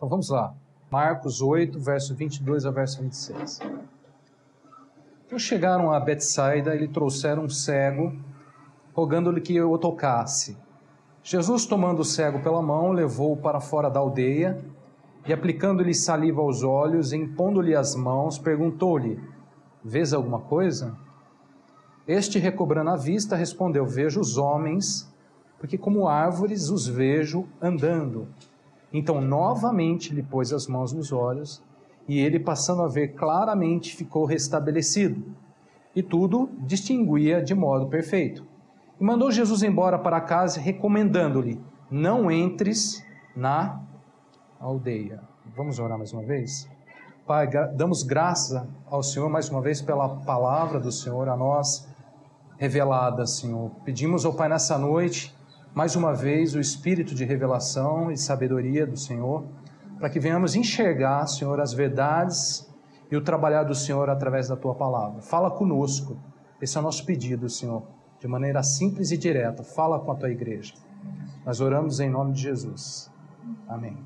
Então vamos lá. Marcos 8, verso 22 ao verso 26. Então chegaram a Betsaida e lhe trouxeram um cego, rogando-lhe que o tocasse. Jesus, tomando o cego pela mão, levou-o para fora da aldeia e, aplicando-lhe saliva aos olhos e impondo-lhe as mãos, perguntou-lhe: vês alguma coisa? Este, recobrando a vista, respondeu: vejo os homens, porque como árvores os vejo andando. Então novamente lhe pôs as mãos nos olhos, e ele, passando a ver claramente, ficou restabelecido, e tudo distinguia de modo perfeito. E mandou Jesus embora para casa, recomendando-lhe: não entres na aldeia. Vamos orar mais uma vez? Pai, damos graça ao Senhor mais uma vez pela palavra do Senhor a nós revelada, Senhor. Pedimos ao Pai nessa noite, mais uma vez, o espírito de revelação e sabedoria do Senhor, para que venhamos enxergar, Senhor, as verdades e o trabalhar do Senhor através da Tua palavra. Fala conosco, esse é o nosso pedido, Senhor, de maneira simples e direta. Fala com a Tua igreja. Nós oramos em nome de Jesus. Amém.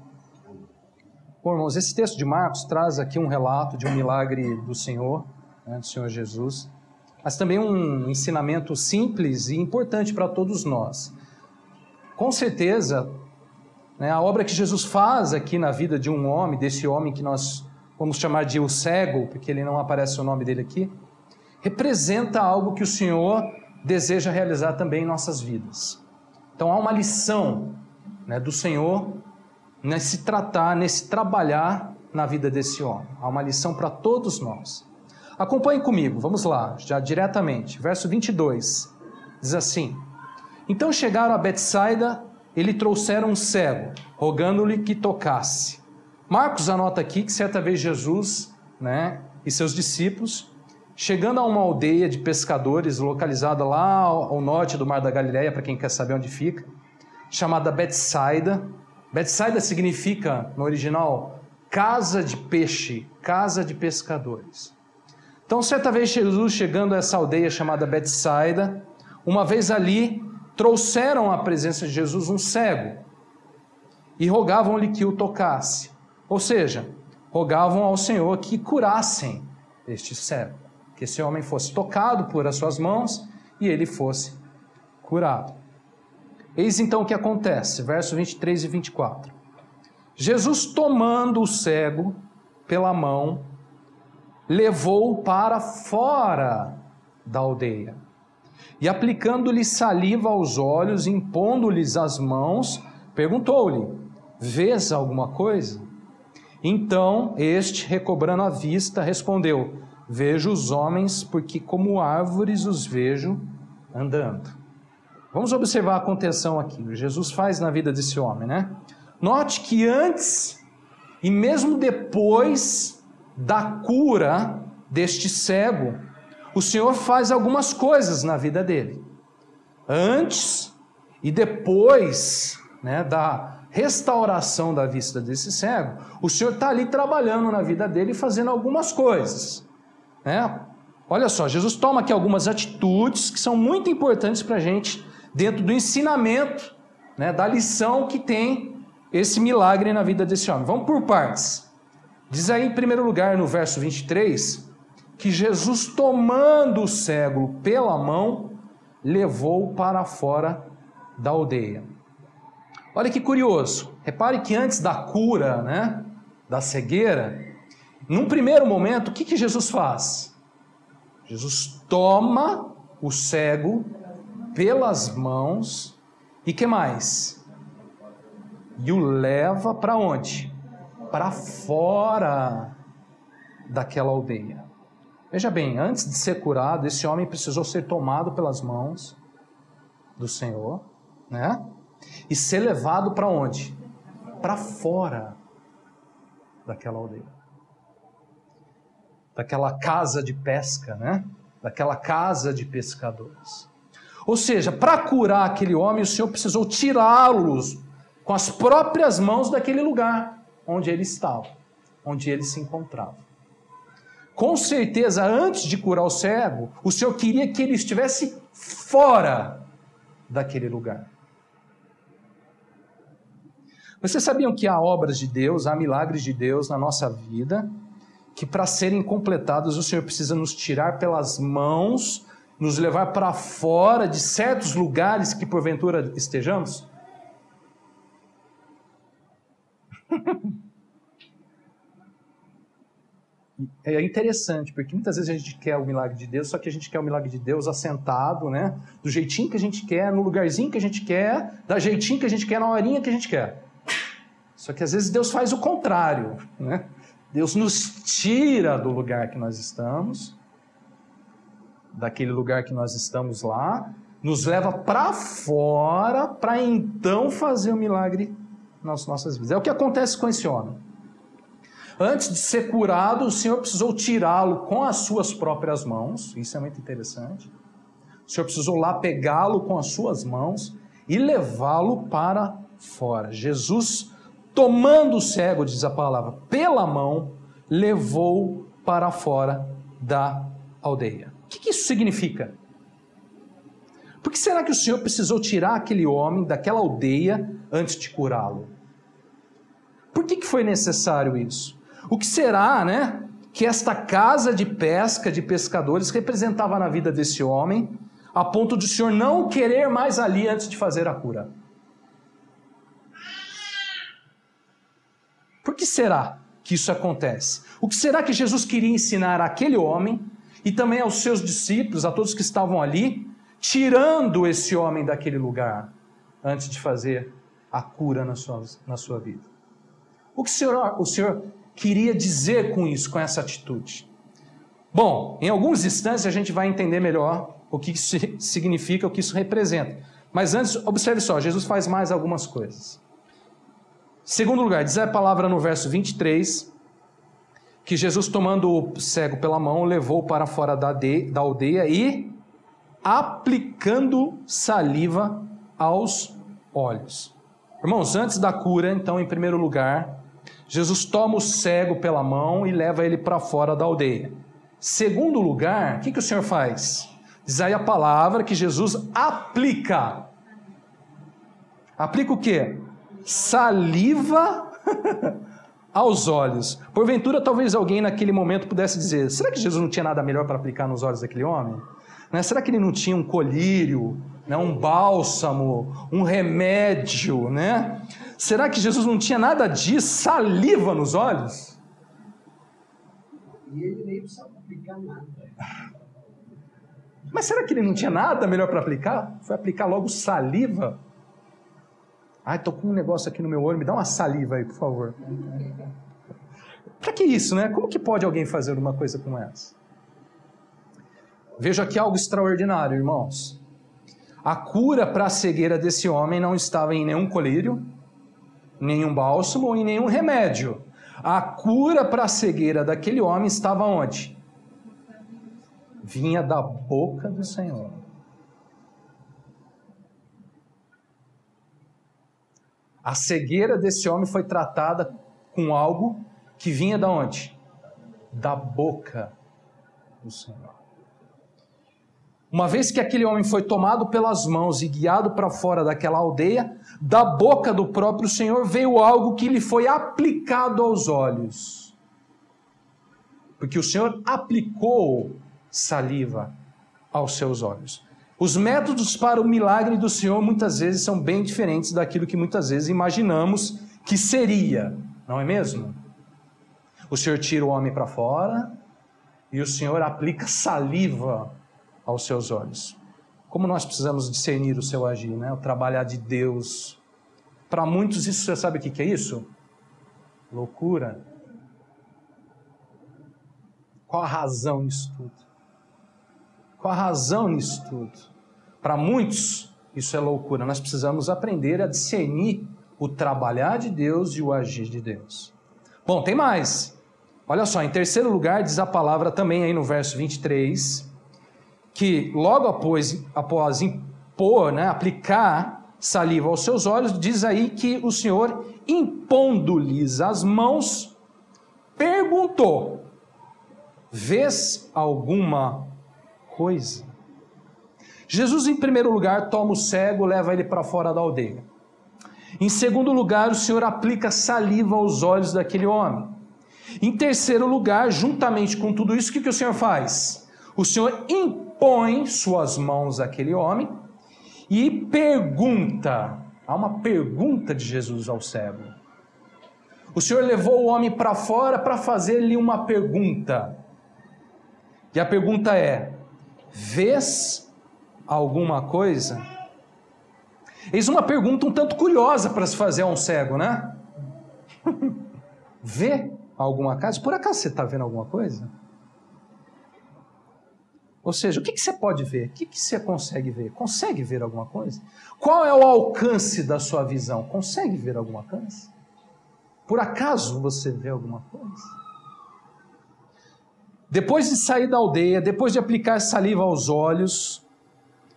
Bom, irmãos, esse texto de Marcos traz aqui um relato de um milagre do Senhor, né, do Senhor Jesus, mas também um ensinamento simples e importante para todos nós. Com certeza, né, a obra que Jesus faz aqui na vida de um homem, desse homem que nós vamos chamar de o cego, porque ele não aparece o nome dele aqui, representa algo que o Senhor deseja realizar também em nossas vidas. Então há uma lição, né, do Senhor nesse tratar, nesse trabalhar na vida desse homem. Há uma lição para todos nós. Acompanhe comigo, vamos lá, já diretamente. Verso 22, diz assim: então chegaram a Betsaida e lhe trouxeram um cego, rogando-lhe que tocasse. Marcos anota aqui que certa vez Jesus, né, e seus discípulos, chegando a uma aldeia de pescadores localizada lá ao norte do Mar da Galileia, para quem quer saber onde fica, chamada Betsaida. Betsaida significa, no original, casa de peixe, casa de pescadores. Então, certa vez Jesus, chegando a essa aldeia chamada Betsaida, uma vez ali, trouxeram à presença de Jesus um cego e rogavam-lhe que o tocasse. Ou seja, rogavam ao Senhor que curassem este cego, que esse homem fosse tocado por as suas mãos e ele fosse curado. Eis então o que acontece, versos 23 e 24. Jesus, tomando o cego pela mão, levou-o para fora da aldeia. E aplicando-lhe saliva aos olhos, impondo-lhes as mãos, perguntou-lhe: vês alguma coisa? Então este, recobrando a vista, respondeu: vejo os homens, porque como árvores os vejo andando. Vamos observar a contenção aqui, o que Jesus faz na vida desse homem, né? Note que antes e mesmo depois da cura deste cego, o Senhor faz algumas coisas na vida dele. Antes e depois, né, da restauração da vista desse cego, o Senhor está ali trabalhando na vida dele e fazendo algumas coisas, né? Olha só, Jesus toma aqui algumas atitudes que são muito importantes para a gente, dentro do ensinamento, né, da lição que tem esse milagre na vida desse homem. Vamos por partes. Diz aí, em primeiro lugar, no verso 23, que Jesus, tomando o cego pela mão, levou-o para fora da aldeia. Olha que curioso. Repare que antes da cura, né, da cegueira, num primeiro momento, o que Jesus faz? Jesus toma o cego pelas mãos e que mais? E o leva para onde? Para fora daquela aldeia. Veja bem, antes de ser curado, esse homem precisou ser tomado pelas mãos do Senhor, né? E ser levado para onde? Para fora daquela aldeia. Daquela casa de pesca, né? Daquela casa de pescadores. Ou seja, para curar aquele homem, o Senhor precisou tirá-los com as próprias mãos daquele lugar onde ele estava, onde ele se encontrava. Com certeza, antes de curar o cego, o Senhor queria que ele estivesse fora daquele lugar. Vocês sabiam que há obras de Deus, há milagres de Deus na nossa vida, que para serem completados o Senhor precisa nos tirar pelas mãos, nos levar para fora de certos lugares que porventura estejamos? É interessante, porque muitas vezes a gente quer o milagre de Deus, só que a gente quer o milagre de Deus assentado, né? Do jeitinho que a gente quer, no lugarzinho que a gente quer, da jeitinho que a gente quer, na horinha que a gente quer. Só que às vezes Deus faz o contrário, né? Deus nos tira do lugar que nós estamos, daquele lugar que nós estamos lá, nos leva para fora, para então fazer o milagre nas nossas vidas. É o que acontece com esse homem. Antes de ser curado, o Senhor precisou tirá-lo com as suas próprias mãos. Isso é muito interessante. O Senhor precisou lá pegá-lo com as suas mãos e levá-lo para fora. Jesus, tomando o cego, diz a palavra, pela mão, levou para fora da aldeia. O que isso significa? Por que será que o Senhor precisou tirar aquele homem daquela aldeia antes de curá-lo? Por que foi necessário isso? O que será, né, que esta casa de pesca, de pescadores, representava na vida desse homem, a ponto de o Senhor não querer mais ali antes de fazer a cura? Por que será que isso acontece? O que será que Jesus queria ensinar àquele homem e também aos seus discípulos, a todos que estavam ali, tirando esse homem daquele lugar antes de fazer a cura na sua vida? O que o Senhor queria dizer com isso, com essa atitude? Bom, em alguns instantes a gente vai entender melhor o que isso significa, o que isso representa. Mas antes, observe só, Jesus faz mais algumas coisas. Segundo lugar, diz a palavra no verso 23, que Jesus, tomando o cego pela mão, levou para fora da aldeia e aplicando saliva aos olhos. Irmãos, antes da cura, então, em primeiro lugar, Jesus toma o cego pela mão e leva ele para fora da aldeia. Segundo lugar, o que o Senhor faz? Diz aí a palavra que Jesus aplica. Aplica o quê? Saliva aos olhos. Porventura, talvez alguém naquele momento pudesse dizer, será que Jesus não tinha nada melhor para aplicar nos olhos daquele homem? Né? Será que ele não tinha um colírio, né? Um bálsamo, um remédio, né? Será que Jesus não tinha nada disso, saliva nos olhos? E ele nem precisava aplicar nada. Mas será que ele não tinha nada melhor para aplicar? Foi aplicar logo saliva? Ai, estou com um negócio aqui no meu olho, me dá uma saliva aí, por favor. Para que isso, né? Como que pode alguém fazer uma coisa como essa? Veja aqui algo extraordinário, irmãos. A cura para a cegueira desse homem não estava em nenhum colírio, nenhum bálsamo ou em nenhum remédio. A cura para a cegueira daquele homem estava onde? Vinha da boca do Senhor. A cegueira desse homem foi tratada com algo que vinha da onde? Da boca do Senhor. Uma vez que aquele homem foi tomado pelas mãos e guiado para fora daquela aldeia, da boca do próprio Senhor veio algo que lhe foi aplicado aos olhos. Porque o Senhor aplicou saliva aos seus olhos. Os métodos para o milagre do Senhor muitas vezes são bem diferentes daquilo que muitas vezes imaginamos que seria, não é mesmo? O Senhor tira o homem para fora e o Senhor aplica saliva aos seus olhos. Como nós precisamos discernir o seu agir, né? O trabalhar de Deus. Para muitos isso, você sabe o que é isso? Loucura. Qual a razão nisso tudo? Qual a razão nisso tudo? Para muitos isso é loucura. Nós precisamos aprender a discernir o trabalhar de Deus e o agir de Deus. Bom, tem mais. Olha só, em terceiro lugar diz a palavra também aí no verso 23, que logo após impor, né, aplicar saliva aos seus olhos, diz aí que o Senhor, impondo-lhes as mãos, perguntou, vês alguma coisa? Jesus, em primeiro lugar, toma o cego, leva ele para fora da aldeia. Em segundo lugar, o Senhor aplica saliva aos olhos daquele homem. Em terceiro lugar, juntamente com tudo isso, o que o Senhor faz? O Senhor impõe suas mãos àquele homem e pergunta. Há uma pergunta de Jesus ao cego. O Senhor levou o homem para fora para fazer-lhe uma pergunta. E a pergunta é: vês alguma coisa? Eis uma pergunta um tanto curiosa para se fazer a um cego, né? Vê alguma coisa? Por acaso você está vendo alguma coisa? Ou seja, o que você pode ver? O que você consegue ver? Consegue ver alguma coisa? Qual é o alcance da sua visão? Consegue ver algum alcance? Por acaso você vê alguma coisa? Depois de sair da aldeia, depois de aplicar saliva aos olhos,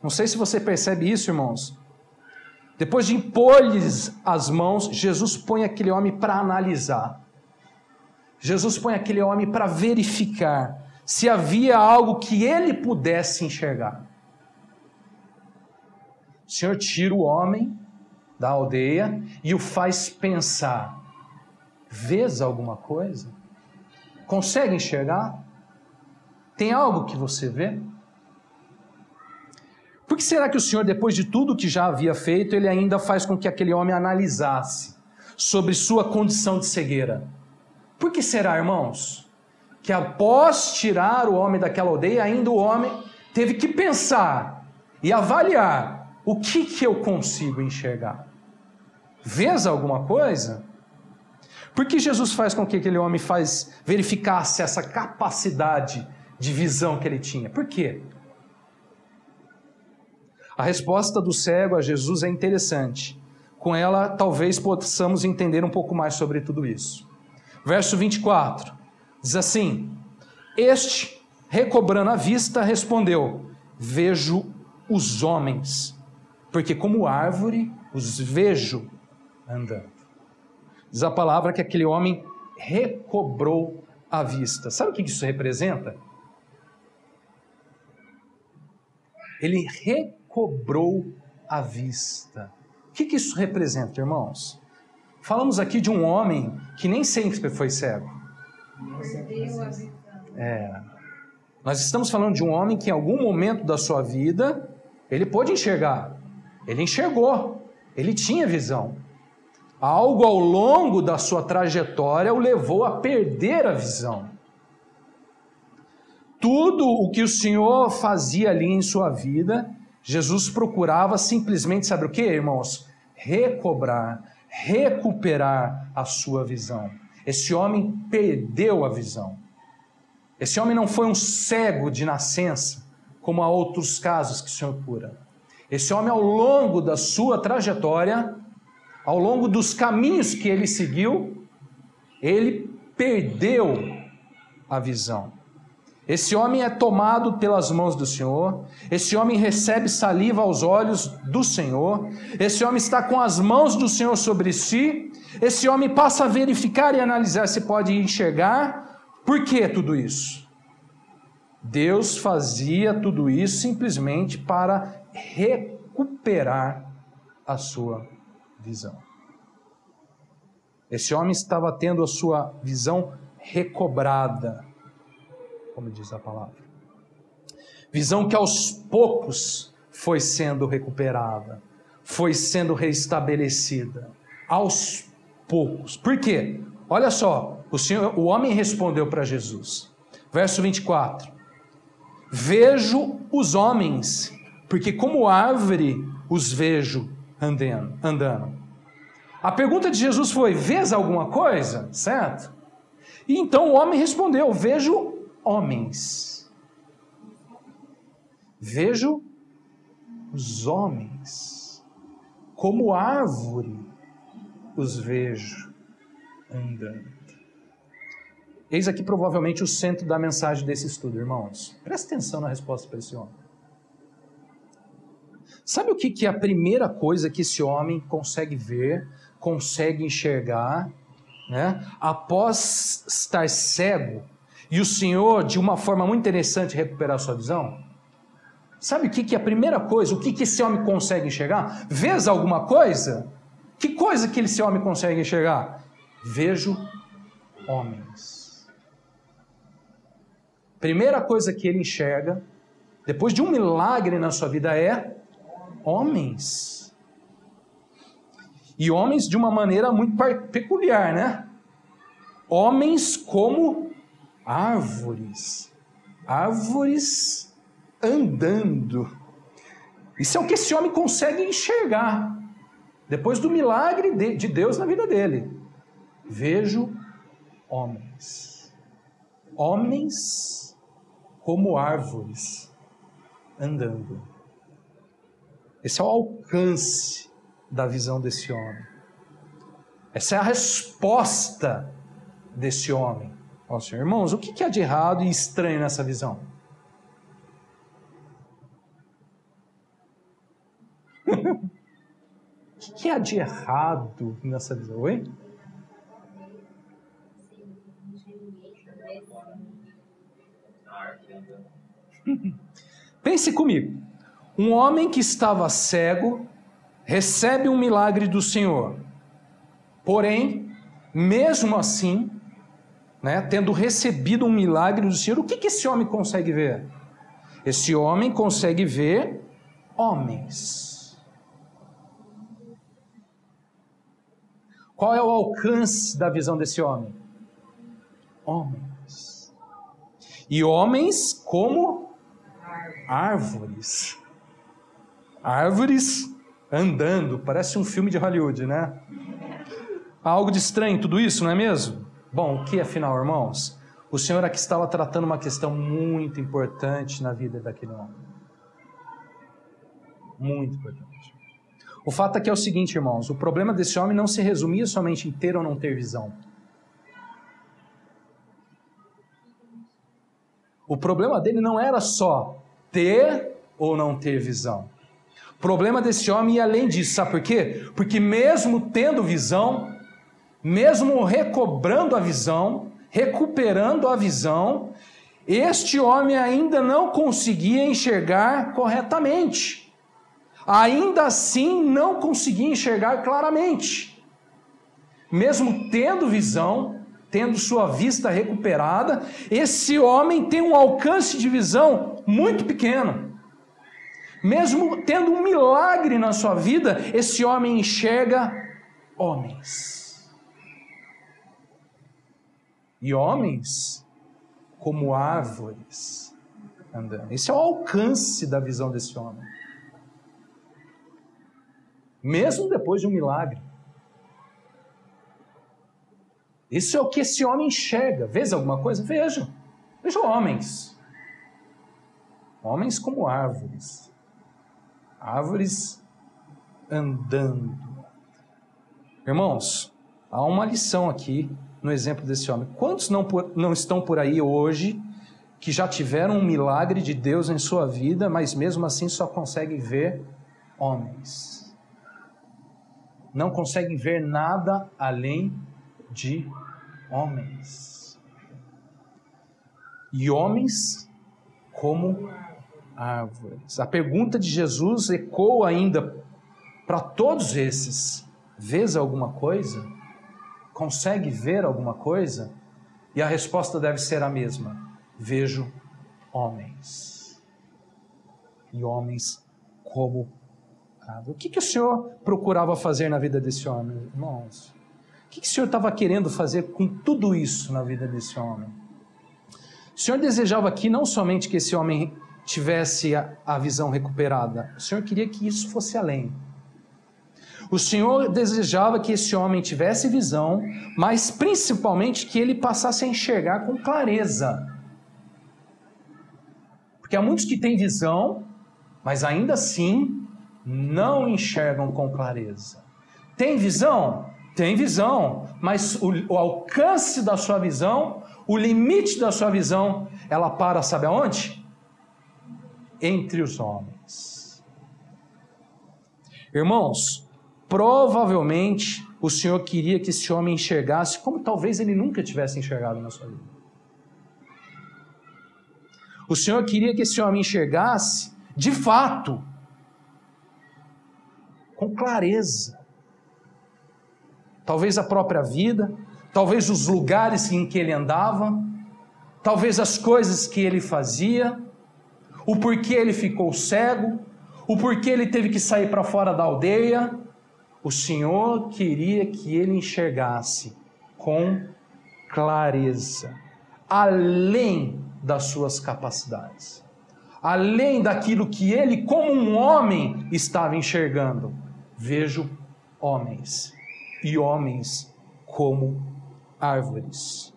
não sei se você percebe isso, irmãos. Depois de impor-lhes as mãos, Jesus põe aquele homem para analisar. Jesus põe aquele homem para verificar se havia algo que ele pudesse enxergar. O Senhor tira o homem da aldeia e o faz pensar: vês alguma coisa? Consegue enxergar? Tem algo que você vê? Por que será que o Senhor, depois de tudo que já havia feito, ele ainda faz com que aquele homem analisasse sobre sua condição de cegueira? Por que será, irmãos, que após tirar o homem daquela aldeia, ainda o homem teve que pensar e avaliar: o que eu consigo enxergar? Vês alguma coisa? Por que Jesus faz com que aquele homem verificasse essa capacidade de visão que ele tinha? Por quê? A resposta do cego a Jesus é interessante. Com ela, talvez possamos entender um pouco mais sobre tudo isso. Verso 24, diz assim: este, recobrando a vista, respondeu: vejo os homens, porque como árvore os vejo andando. Diz a palavra que aquele homem recobrou a vista. Sabe o que isso representa? Ele recobrou a vista. O que isso representa, irmãos? Falamos aqui de um homem que nem sempre foi cego. Nós estamos falando de um homem que em algum momento da sua vida, ele pôde enxergar. Ele enxergou. Ele tinha visão. Algo ao longo da sua trajetória o levou a perder a visão. Tudo o que o Senhor fazia ali em sua vida, Jesus procurava simplesmente, sabe o que, irmãos? Recuperar a sua visão. Esse homem perdeu a visão. Esse homem não foi um cego de nascença, como há outros casos que o Senhor cura. Esse homem, ao longo da sua trajetória, ao longo dos caminhos que ele seguiu, ele perdeu a visão. Esse homem é tomado pelas mãos do Senhor, esse homem recebe saliva aos olhos do Senhor, esse homem está com as mãos do Senhor sobre si, esse homem passa a verificar e analisar se pode enxergar. Por que tudo isso? Deus fazia tudo isso simplesmente para recuperar a sua visão. Esse homem estava tendo a sua visão recobrada, como diz a palavra. Visão que aos poucos foi sendo recuperada, foi sendo restabelecida, aos poucos. Por quê? Olha só, o homem respondeu para Jesus. Verso 24. Vejo os homens, porque como árvore os vejo andando. A pergunta de Jesus foi: vês alguma coisa? Certo? E então o homem respondeu: vejo homens. Vejo os homens, como árvore os vejo andando. Eis aqui provavelmente o centro da mensagem desse estudo, irmãos. Presta atenção na resposta para esse homem. Sabe o que é a primeira coisa que esse homem consegue ver, consegue enxergar, né? Após estar cego, e o Senhor, de uma forma muito interessante, recuperar a sua visão? Sabe o que é a primeira coisa? O que esse homem consegue enxergar? Vês alguma coisa? Que coisa que esse homem consegue enxergar? Vejo homens. Primeira coisa que ele enxerga, depois de um milagre na sua vida, é homens. E homens de uma maneira muito peculiar, né? Homens como árvores. Árvores andando. Isso é o que esse homem consegue enxergar. Depois do milagre de Deus na vida dele. Vejo homens. Homens como árvores andando. Esse é o alcance da visão desse homem. Essa é a resposta desse homem. Ó, senhor, irmãos, o que há de errado e estranho nessa visão? O que há de errado nessa visão? Oi? Pense comigo. Um homem que estava cego recebe um milagre do Senhor. Porém, mesmo assim, né, tendo recebido um milagre do Senhor, o que esse homem consegue ver? Esse homem consegue ver homens. Qual é o alcance da visão desse homem? Homens. E homens como árvores. Árvores andando. Parece um filme de Hollywood, né? Há algo de estranho tudo isso, não é mesmo? Bom, o que afinal, irmãos? O Senhor aqui estava tratando uma questão muito importante na vida daquele homem. Muito importante. O fato aqui é o seguinte, irmãos, o problema desse homem não se resumia somente em ter ou não ter visão. O problema dele não era só ter ou não ter visão. O problema desse homem ia além disso, sabe por quê? Porque mesmo tendo visão, mesmo recobrando a visão, recuperando a visão, este homem ainda não conseguia enxergar corretamente. Ainda assim não conseguia enxergar claramente. Mesmo tendo visão, tendo sua vista recuperada, esse homem tem um alcance de visão muito pequeno. Mesmo tendo um milagre na sua vida, esse homem enxerga homens. E homens como árvores andando. Esse é o alcance da visão desse homem. Mesmo depois de um milagre. Isso é o que esse homem enxerga. Veja alguma coisa? Veja. Veja homens. Homens como árvores. Árvores andando. Irmãos, há uma lição aqui no exemplo desse homem. Quantos não estão por aí hoje que já tiveram um milagre de Deus em sua vida, mas mesmo assim só conseguem ver homens? Não conseguem ver nada além de homens. E homens como árvores. A pergunta de Jesus ecoa ainda para todos esses. Vês alguma coisa? Consegue ver alguma coisa? E a resposta deve ser a mesma. Vejo homens. E homens como árvores. O que o Senhor procurava fazer na vida desse homem, irmãos? O que o Senhor estava querendo fazer com tudo isso na vida desse homem? O Senhor desejava aqui não somente que esse homem tivesse a visão recuperada, o Senhor queria que isso fosse além. O Senhor desejava que esse homem tivesse visão, mas principalmente que ele passasse a enxergar com clareza. Porque há muitos que têm visão, mas ainda assim não enxergam com clareza. Tem visão? Tem visão, mas o alcance da sua visão, o limite da sua visão, ela para, sabe aonde? Entre os homens. Irmãos, provavelmente o Senhor queria que esse homem enxergasse como talvez ele nunca tivesse enxergado na sua vida. O Senhor queria que esse homem enxergasse, de fato, com clareza. talvez a própria vida, talvez os lugares em que ele andava, talvez as coisas que ele fazia, o porquê ele ficou cego, o porquê ele teve que sair para fora da aldeia. O Senhor queria que ele enxergasse com clareza, além das suas capacidades, além daquilo que ele, como um homem, estava enxergando. Vejo homens, e homens como árvores.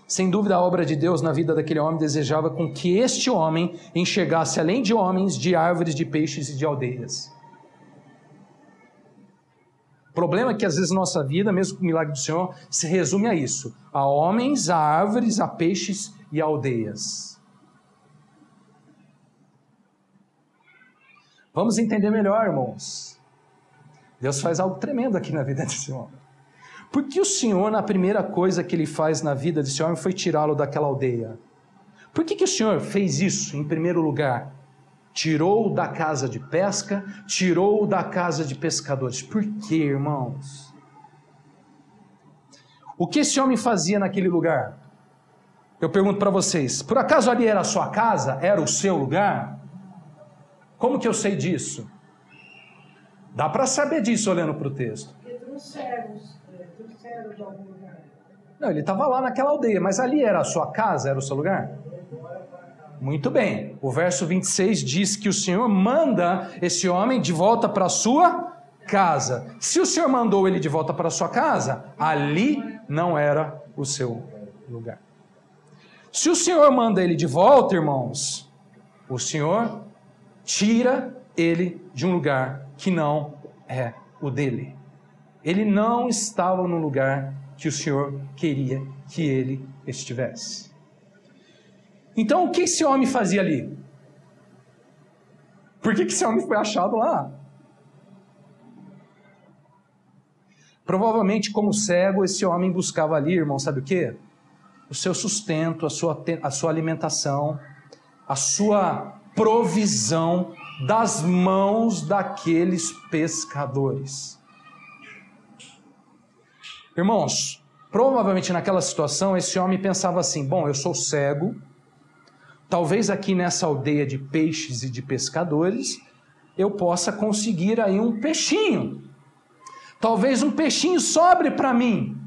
Sem dúvida, a obra de Deus na vida daquele homem desejava com que este homem enxergasse, além de homens, de árvores, de peixes e de aldeias. O problema é que às vezes nossa vida, mesmo com o milagre do Senhor, se resume a isso: a homens, a árvores, a peixes e a aldeias. Vamos entender melhor, irmãos. Deus faz algo tremendo aqui na vida desse homem. Porque o Senhor, na primeira coisa que ele faz na vida desse homem, foi tirá-lo daquela aldeia. Por que o Senhor fez isso em primeiro lugar? Tirou-o da casa de pesca, tirou-o da casa de pescadores. Por quê, irmãos? O que esse homem fazia naquele lugar? Eu pergunto para vocês, por acaso ali era a sua casa? Era o seu lugar? Como que eu sei disso? Dá para saber disso olhando para o texto. Porque trouxeram de algum lugar. Não, ele estava lá naquela aldeia, mas ali era a sua casa, era o seu lugar? Muito bem, o verso 26 diz que o Senhor manda esse homem de volta para a sua casa. Se o Senhor mandou ele de volta para a sua casa, ali não era o seu lugar. Se o Senhor manda ele de volta, irmãos, o Senhor tira ele de um lugar que não é o dele. Ele não estava no lugar que o Senhor queria que ele estivesse. Então, o que esse homem fazia ali? Por que esse homem foi achado lá? Provavelmente, como cego, esse homem buscava ali, irmão, sabe o quê? O seu sustento, a sua alimentação, a sua provisão das mãos daqueles pescadores. Irmãos, provavelmente naquela situação, esse homem pensava assim: bom, eu sou cego, talvez aqui nessa aldeia de peixes e de pescadores, eu possa conseguir aí um peixinho. Talvez um peixinho sobre para mim.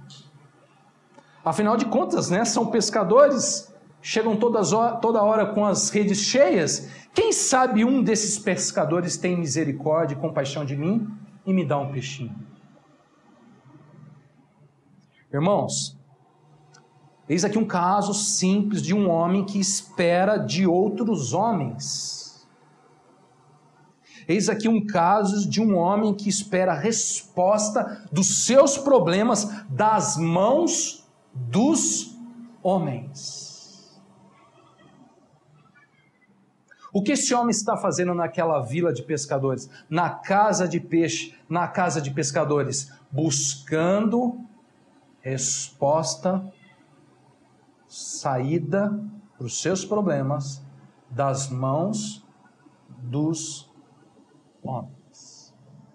Afinal de contas, né, são pescadores, chegam toda hora com as redes cheias. Quem sabe um desses pescadores tem misericórdia e compaixão de mim e me dá um peixinho. Irmãos, eis aqui um caso simples de um homem que espera de outros homens. Eis aqui um caso de um homem que espera a resposta dos seus problemas das mãos dos homens. O que esse homem está fazendo naquela vila de pescadores, na casa de peixe, na casa de pescadores? Buscando resposta, saída para os seus problemas das mãos dos homens.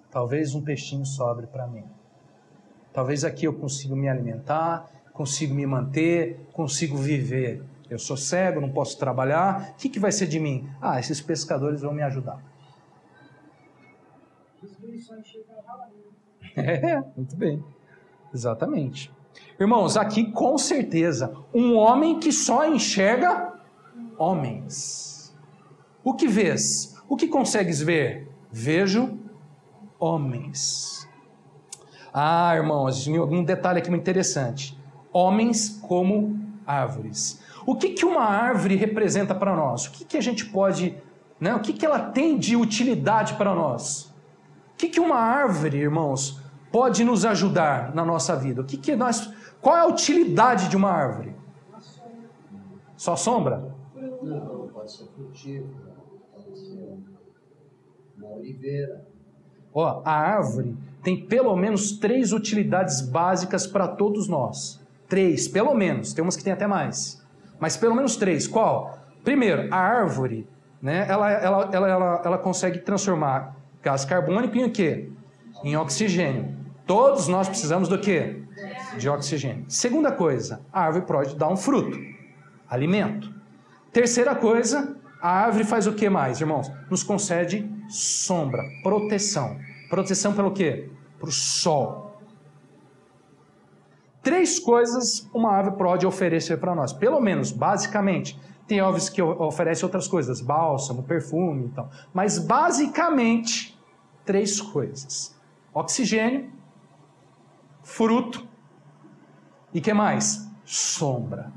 Talvez um peixinho sobre para mim. Talvez aqui eu consiga me alimentar, consigo me manter, consigo viver. Eu sou cego, não posso trabalhar. O que vai ser de mim? Ah, esses pescadores vão me ajudar. Muito bem. Exatamente. Irmãos, aqui com certeza, um homem que só enxerga homens. O que vês? O que consegues ver? Vejo homens. Ah, irmãos, um detalhe aqui muito interessante. Homens como árvores. O que uma árvore representa para nós? O que a gente pode, né? O que ela tem de utilidade para nós? O que uma árvore, irmãos, pode nos ajudar na nossa vida? Qual é a utilidade de uma árvore? Só sombra? Não, pode ser frutífera, pode ser uma oliveira. Ó, a árvore tem pelo menos 3 utilidades básicas para todos nós. 3, pelo menos. Tem umas que tem até mais. Mas pelo menos 3. Qual? Primeiro, a árvore, né, ela consegue transformar gás carbônico em o quê? Em oxigênio. Todos nós precisamos do quê? De oxigênio. Segunda coisa, a árvore pode dar um fruto, alimento. Terceira coisa, a árvore faz o que mais, irmãos? Nos concede sombra, proteção. Proteção pelo quê? Para o sol. 3 coisas uma árvore pode oferecer para nós, pelo menos, basicamente. Tem árvores que oferecem outras coisas, bálsamo, perfume e tal. Mas basicamente, 3 coisas. Oxigênio, fruto e que mais? Sombra.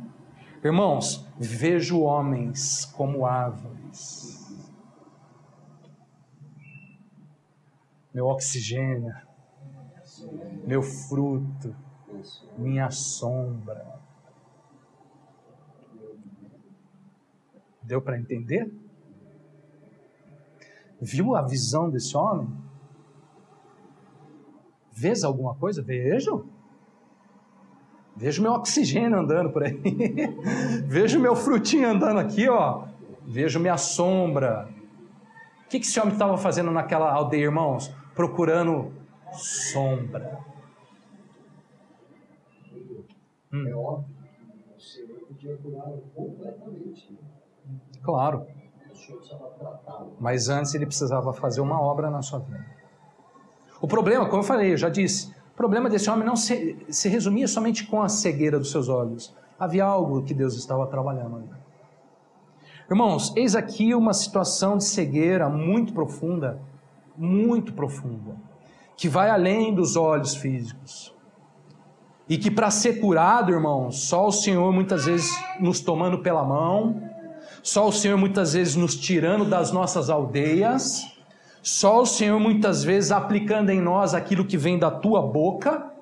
Irmãos, vejo homens como árvores. Meu oxigênio, meu fruto, minha sombra. Deu para entender? Viu a visão desse homem? Vês alguma coisa? Vejo. Vejo meu oxigênio andando por aí. Vejo meu frutinho andando aqui, ó. Vejo minha sombra. O que esse homem estava fazendo naquela aldeia, irmãos? Procurando sombra. É óbvio que o Senhor podia curá-lo completamente. Claro. O Senhor precisava tratá-lo. Mas antes ele precisava fazer uma obra na sua vida. O problema, como eu falei, eu já disse, o problema desse homem não se resumia somente com a cegueira dos seus olhos. Havia algo que Deus estava trabalhando ali. Irmãos, eis aqui uma situação de cegueira muito profunda, que vai além dos olhos físicos. E que para ser curado, irmãos, só o Senhor muitas vezes nos tomando pela mão, só o Senhor muitas vezes nos tirando das nossas aldeias, só o Senhor muitas vezes aplicando em nós aquilo que vem da tua boca,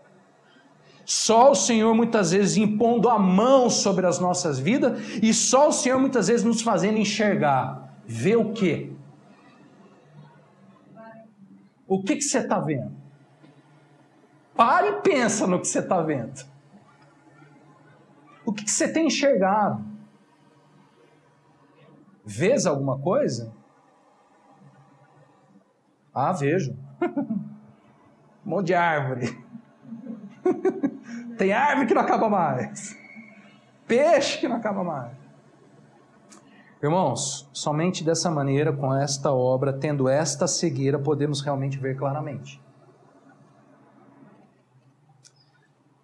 só o Senhor muitas vezes impondo a mão sobre as nossas vidas, e só o Senhor muitas vezes nos fazendo enxergar. Ver o quê? O que você está vendo? Para e pensa no que você está vendo. O que você tem enxergado? Vês alguma coisa? Ah, vejo. Um monte de árvore. Tem árvore que não acaba mais. Peixe que não acaba mais. Irmãos, somente dessa maneira, com esta obra, tendo esta cegueira, podemos realmente ver claramente.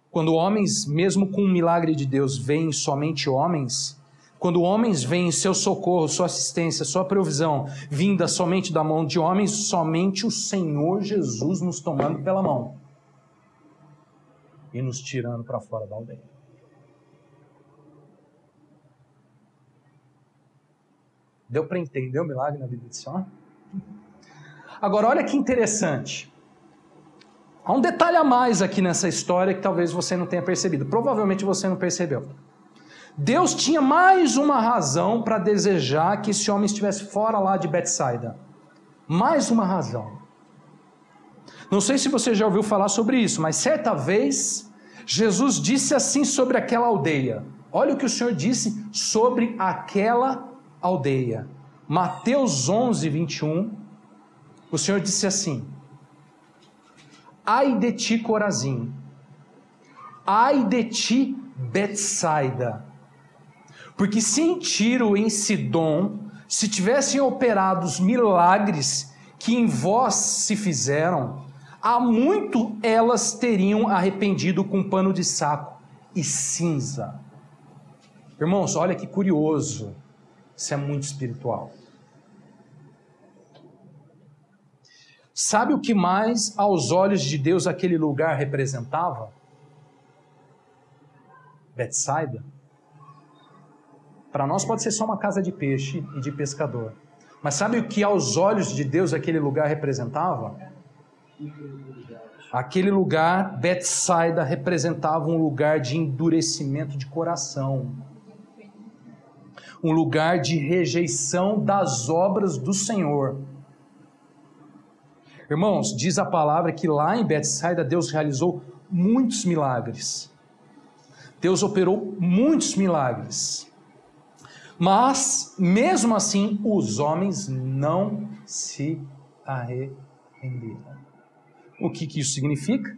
Quando homens, mesmo com o milagre de Deus, veem somente homens, quando homens veem seu socorro, sua assistência, sua provisão, vinda somente da mão de homens, somente o Senhor Jesus nos tomando pela mão e nos tirando para fora da aldeia. Deu para entender o milagre na vida desse homem? Agora, olha que interessante. Há um detalhe a mais aqui nessa história que talvez você não tenha percebido. Provavelmente você não percebeu. Deus tinha mais uma razão para desejar que esse homem estivesse fora lá de Betsaida. Mais uma razão. Não sei se você já ouviu falar sobre isso, mas certa vez Jesus disse assim sobre aquela aldeia. Olha o que o Senhor disse sobre aquela aldeia. Mateus 11, 21. O Senhor disse assim: ai de ti, Corazim, ai de ti, Betsaida, porque se em Tiro ou em Sidom se tivessem operado os milagres que em vós se fizeram, há muito elas teriam arrependido com pano de saco e cinza. Irmãos, olha que curioso, isso é muito espiritual. Sabe o que mais aos olhos de Deus aquele lugar representava? Betsaida. Para nós pode ser só uma casa de peixe e de pescador. Mas sabe o que aos olhos de Deus aquele lugar representava? Aquele lugar, Betsaida, representava um lugar de endurecimento de coração. Um lugar de rejeição das obras do Senhor. Irmãos, diz a palavra que lá em Betsaida Deus realizou muitos milagres. Deus operou muitos milagres. Mas, mesmo assim, os homens não se arrependeram. O que isso significa?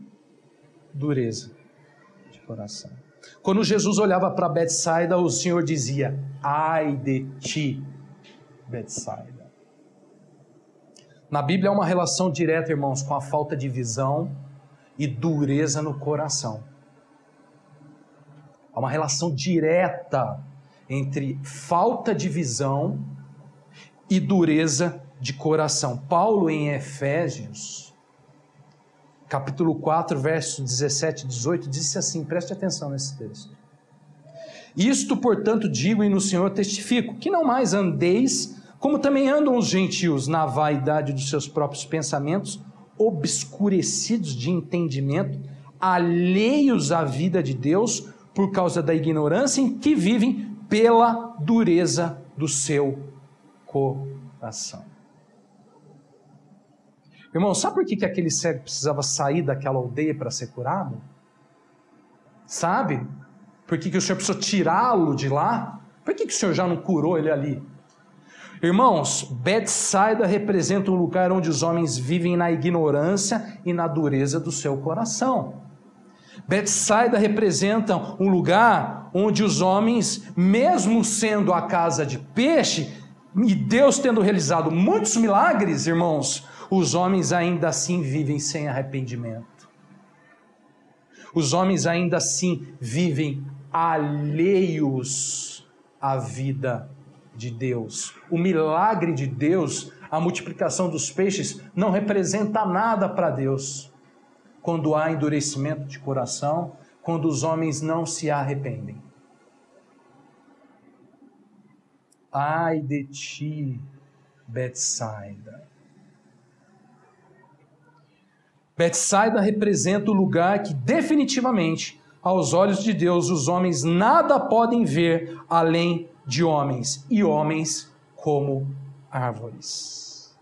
dureza de coração. Quando Jesus olhava para Betsaida, o Senhor dizia: ai de ti, Betsaida. Na Bíblia há uma relação direta, irmãos, com a falta de visão e dureza no coração. Há uma relação direta entre falta de visão e dureza de coração. Paulo, em Efésios, capítulo 4, versos 17 e 18, disse assim, preste atenção nesse texto: isto, portanto, digo e no Senhor testifico, que não mais andeis como também andam os gentios, na vaidade dos seus próprios pensamentos, obscurecidos de entendimento, alheios à vida de Deus, por causa da ignorância em que vivem, pela dureza do seu coração. Irmão, sabe por que aquele cego precisava sair daquela aldeia para ser curado? Sabe? Por que o Senhor precisou tirá-lo de lá? Por que o Senhor já não curou ele ali? Irmãos, Betsaida representa um lugar onde os homens vivem na ignorância e na dureza do seu coração. Betsaida representa um lugar onde os homens, mesmo sendo a casa de peixe, e Deus tendo realizado muitos milagres, irmãos, os homens ainda assim vivem sem arrependimento. Os homens ainda assim vivem alheios à vida de Deus. O milagre de Deus, a multiplicação dos peixes, não representa nada para Deus quando há endurecimento de coração, quando os homens não se arrependem. Ai de ti, Betsaida. Betsaida representa o lugar que definitivamente, aos olhos de Deus, os homens nada podem ver além de homens, e homens como árvores.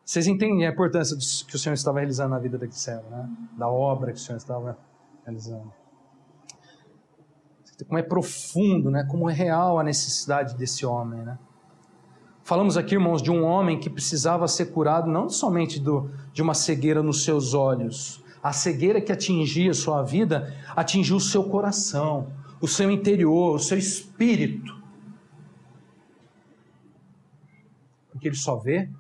Vocês entendem a importância que o Senhor estava realizando na vida daquele servo, né? Da obra que o Senhor estava realizando. Como é profundo, né? Como é real a necessidade desse homem, né? Falamos aqui, irmãos, de um homem que precisava ser curado não somente de uma cegueira nos seus olhos. A cegueira que atingia a sua vida atingiu o seu coração, o seu interior, o seu espírito. Porque ele só vê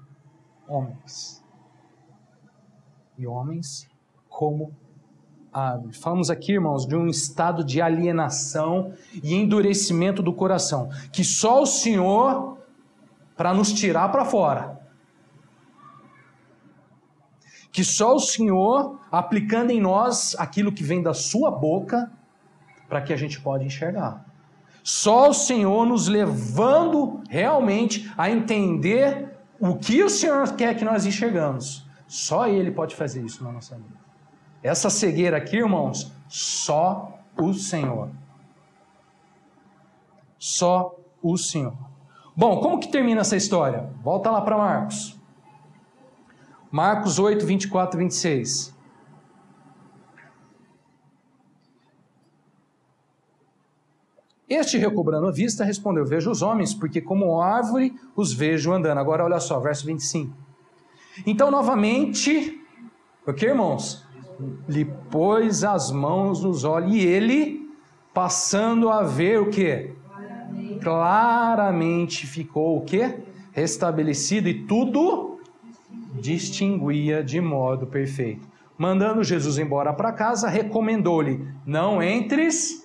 homens. E homens como árvores. Falamos aqui, irmãos, de um estado de alienação e endurecimento do coração, que só o Senhor para nos tirar para fora. Que só o Senhor, aplicando em nós aquilo que vem da sua boca, para que a gente pode enxergar. Só o Senhor nos levando realmente a entender o que o Senhor quer que nós enxergamos. Só Ele pode fazer isso na nossa vida. Essa cegueira aqui, irmãos, só o Senhor. Só o Senhor. Bom, como que termina essa história? Volta lá para Marcos. Marcos 8, 24 e 26. Este, recobrando a vista, respondeu: vejo os homens, porque como árvore os vejo andando. Agora olha só, verso 25. Então, novamente, o que, irmãos? Lhe pôs as mãos nos olhos, e ele, passando a ver o que? Claramente ficou o que? Restabelecido, e tudo distinguia de modo perfeito. Mandando Jesus embora para casa, recomendou-lhe: não entres.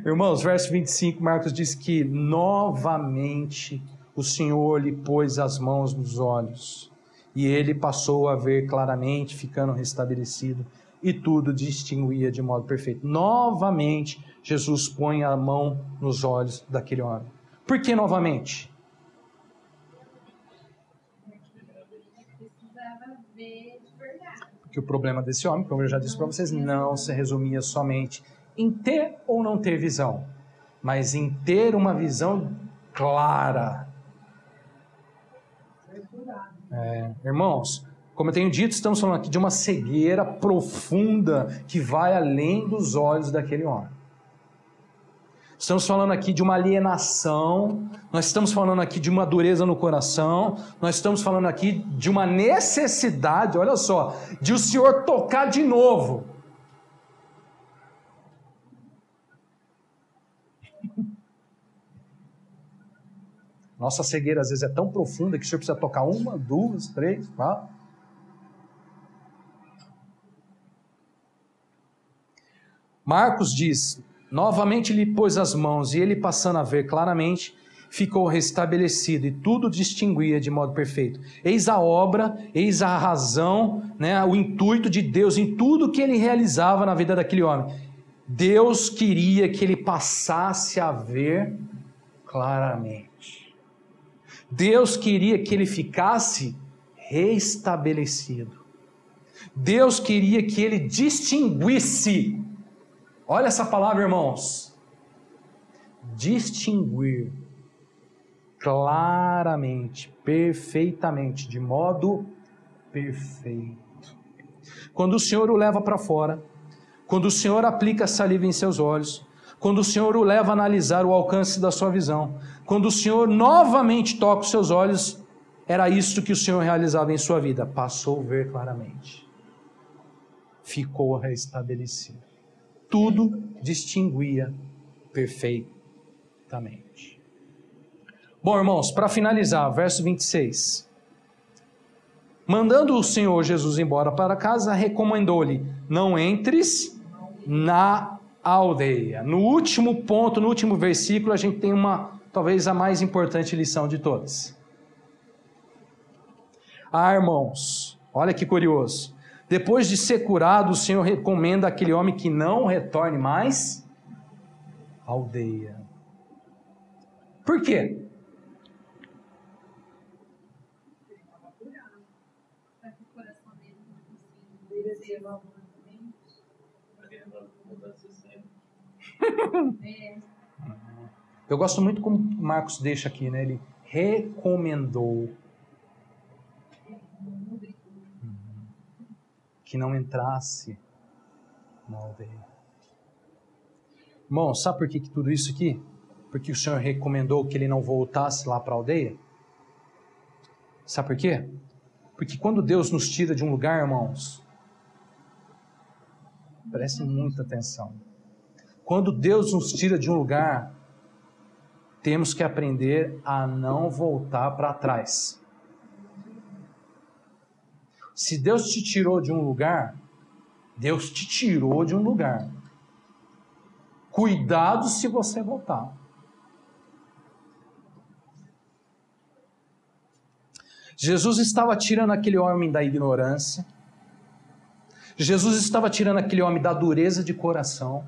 Irmãos, verso 25, Marcos diz que novamente o Senhor lhe pôs as mãos nos olhos, e ele passou a ver claramente, ficando restabelecido, e tudo distinguia de modo perfeito. Novamente, Jesus põe a mão nos olhos daquele homem. Por que novamente? Porque o problema desse homem, como eu já disse para vocês, não se resumia somente em ter ou não ter visão, mas em ter uma visão clara. Irmãos, como eu tenho dito, estamos falando aqui de uma cegueira profunda que vai além dos olhos daquele homem. estamos falando aqui de uma alienação, nós estamos falando aqui de uma dureza no coração, nós estamos falando aqui de uma necessidade, olha só, de o Senhor tocar de novo. Nossa cegueira às vezes é tão profunda que o Senhor precisa tocar 1, 2, 3, 4. Marcos diz: novamente lhe pôs as mãos, e ele, passando a ver claramente, ficou restabelecido, e tudo distinguia de modo perfeito. Eis a obra, eis a razão, né, o intuito de Deus em tudo que ele realizava na vida daquele homem. Deus queria que ele passasse a ver claramente. Deus queria que ele ficasse restabelecido. Deus queria que ele distinguisse. Olha essa palavra, irmãos. Distinguir claramente, perfeitamente, de modo perfeito. Quando o Senhor o leva para fora, quando o Senhor aplica saliva em seus olhos, quando o Senhor o leva a analisar o alcance da sua visão, quando o Senhor novamente toca os seus olhos, era isso que o Senhor realizava em sua vida. Passou a ver claramente. Ficou restabelecido. Tudo distinguia perfeitamente. Bom, irmãos, para finalizar, verso 26. Mandando o Senhor Jesus embora para casa, recomendou-lhe: não entres na aldeia. No último ponto, no último versículo, a gente tem talvez a mais importante lição de todas. Irmãos, olha que curioso. Depois de ser curado, o Senhor recomenda àquele homem que não retorne mais à aldeia. Por quê? Eu gosto muito como Marcos deixa aqui, né? Ele recomendou que não entrasse na aldeia. Irmão, sabe por que tudo isso aqui? Porque o Senhor recomendou que ele não voltasse lá para a aldeia? Sabe por quê? Porque quando Deus nos tira de um lugar, irmãos, prestem muita atenção. Quando Deus nos tira de um lugar, temos que aprender a não voltar para trás. Se Deus te tirou de um lugar, Deus te tirou de um lugar. Cuidado se você voltar. Jesus estava tirando aquele homem da ignorância. Jesus estava tirando aquele homem da dureza de coração.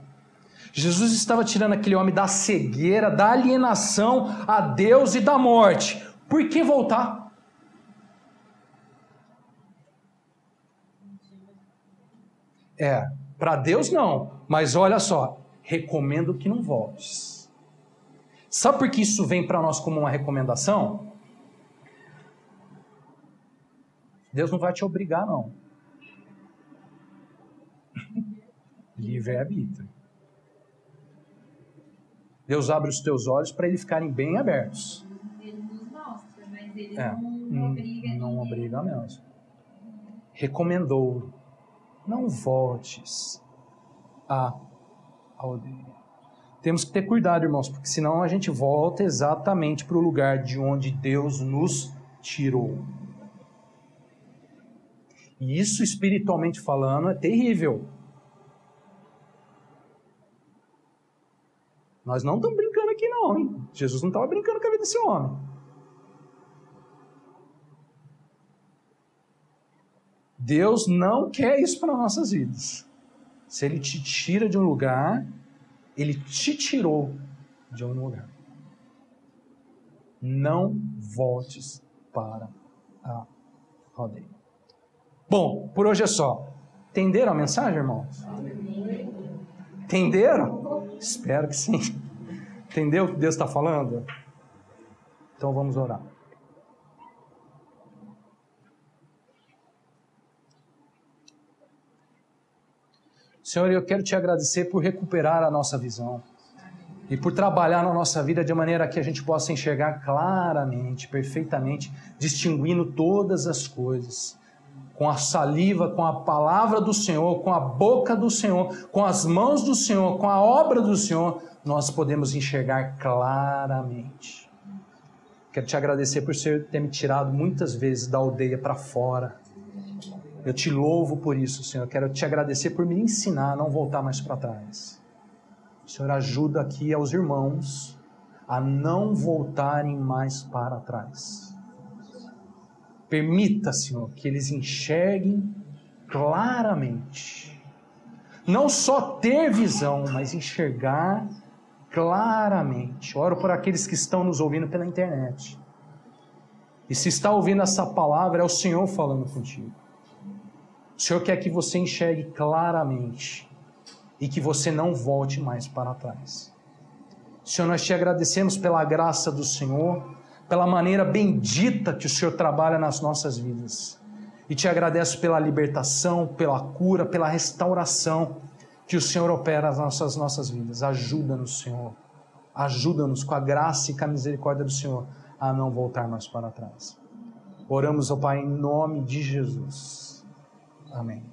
Jesus estava tirando aquele homem da cegueira, da alienação a Deus e da morte. Por que voltar? Para Deus não, mas olha só, recomendo que não voltes. Sabe por que isso vem para nós como uma recomendação? Deus não vai te obrigar, não. Livre-arbítrio. Deus abre os teus olhos para eles ficarem bem abertos. Ele nos mostra, mas ele não obriga ninguém. Não obriga mesmo. Recomendou: não voltes à aldeia. Temos que ter cuidado, irmãos, porque senão a gente volta exatamente para o lugar de onde Deus nos tirou. E isso, espiritualmente falando, é terrível. Nós não estamos brincando aqui não, hein? Jesus não estava brincando com a vida desse homem. Deus não quer isso para nossas vidas. Se Ele te tira de um lugar, Ele te tirou de um lugar. Não voltes para a aldeia. Bom, por hoje é só. Entenderam a mensagem, irmãos? Entenderam? Espero que sim. Entendeu o que Deus está falando? Então vamos orar. Senhor, eu quero te agradecer por recuperar a nossa visão. e por trabalhar na nossa vida de maneira que a gente possa enxergar claramente, perfeitamente, distinguindo todas as coisas, com a saliva, com a palavra do Senhor, com a boca do Senhor, com as mãos do Senhor, com a obra do Senhor, nós podemos enxergar claramente. Quero te agradecer por ter me tirado muitas vezes da aldeia para fora. Eu te louvo por isso, Senhor. Quero te agradecer por me ensinar a não voltar mais para trás. O Senhor ajuda aqui aos irmãos a não voltarem mais para trás. Permita, Senhor, que eles enxerguem claramente. Não só ter visão, mas enxergar claramente. Oro por aqueles que estão nos ouvindo pela internet. E se está ouvindo essa palavra, é o Senhor falando contigo. O Senhor quer que você enxergue claramente e que você não volte mais para trás. Senhor, nós te agradecemos pela graça do Senhor, pela maneira bendita que o Senhor trabalha nas nossas vidas. E te agradeço pela libertação, pela cura, pela restauração que o Senhor opera nas nossas vidas. Ajuda-nos, Senhor. Ajuda-nos com a graça e com a misericórdia do Senhor a não voltar mais para trás. Oramos, ó Pai, em nome de Jesus. Amém.